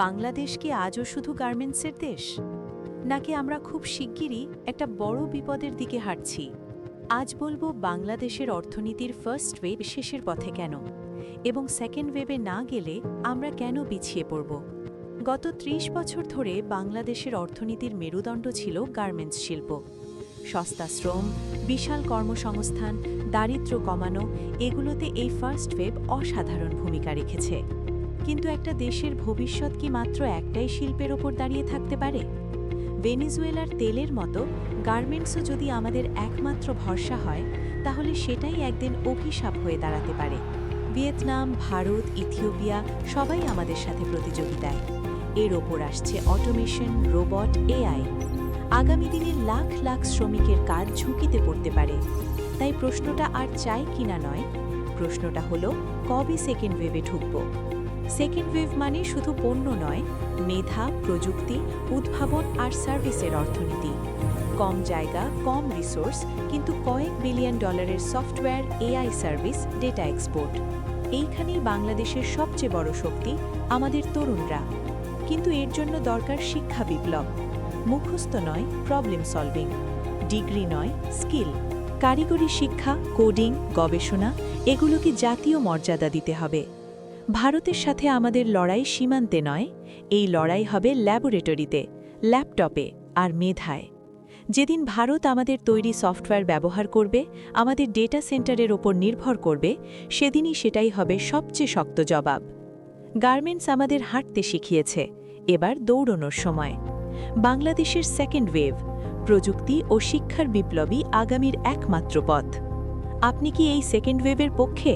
বাংলাদেশ কি আজও শুধু গার্মেন্টসের দেশ, নাকি আমরা খুব শিগগিরই একটা বড় বিপদের দিকে হাঁটছি? আজ বলবো বাংলাদেশের অর্থনীতির ফার্স্ট ওয়েভ শেষের পথে কেন, এবং সেকেন্ড ওয়েভে না গেলে আমরা কেন পিছিয়ে পড়ব। গত ৩০ বছর ধরে বাংলাদেশের অর্থনীতির মেরুদণ্ড ছিল গার্মেন্টস শিল্প। সস্তা শ্রম, বিশাল কর্মসংস্থান, দারিদ্র্য কমানো, এগুলোতে এই ফার্স্ট ওয়েভ অসাধারণ ভূমিকা রেখেছে। কিন্তু একটা দেশের ভবিষ্যৎ কি মাত্র একটাই শিল্পের ওপর দাঁড়িয়ে থাকতে পারে? ভেনেজুয়েলার তেলের মতো গার্মেন্টসও যদি আমাদের একমাত্র ভরসা হয়, তাহলে সেটাই একদিন অভিশাপ হয়ে দাঁড়াতে পারে। ভিয়েতনাম, ভারত, ইথিওপিয়া সবাই আমাদের সাথে প্রতিযোগিতায়। এর ওপর আসছে অটোমেশন, রোবট, এআই। আগামী দিনে লাখ লাখ শ্রমিকের কাজ ঝুঁকিতে পড়তে পারে। তাই প্রশ্নটা আর চাই কিনা নয়, প্রশ্নটা হলো কবে সেকেন্ড ওয়েভে ঢুকব। সেকেন্ড ওয়েভ মানে শুধু পণ্য নয়, মেধা, প্রযুক্তি, উদ্ভাবন আর সার্ভিসের অর্থনীতি। কম জায়গা, কম রিসোর্স, কিন্তু কয়েক বিলিয়ন ডলারের software, AI service, data export. এইখানেই বাংলাদেশের সবচেয়ে বড় শক্তি, আমাদের তরুণরা। কিন্তু এর জন্য দরকার শিক্ষা বিপ্লব। মুখস্থ নয়, প্রবলেম সলভিং। ডিগ্রি নয়, স্কিল। কারিগরি শিক্ষা, কোডিং, গবেষণা, এগুলোকে জাতীয় মর্যাদা দিতে হবে। ভারতের সাথে আমাদের লড়াই সীমান্তে নয়, এই লড়াই হবে ল্যাবরেটরিতে, ল্যাপটপে আর মেধায়। যেদিন ভারত আমাদের তৈরি সফটওয়্যার ব্যবহার করবে, আমাদের ডেটা সেন্টারের ওপর নির্ভর করবে, সেদিনই সেটাই হবে সবচেয়ে শক্ত জবাব। গার্মেন্টস আমাদের হাঁটতে শিখিয়েছে, এবার দৌড়নোর সময়। বাংলাদেশের সেকেন্ড ওয়েভ, প্রযুক্তি ও শিক্ষার বিপ্লবী আগামীর একমাত্র পথ। আপনি কি এই সেকেন্ড ওয়েভের পক্ষে,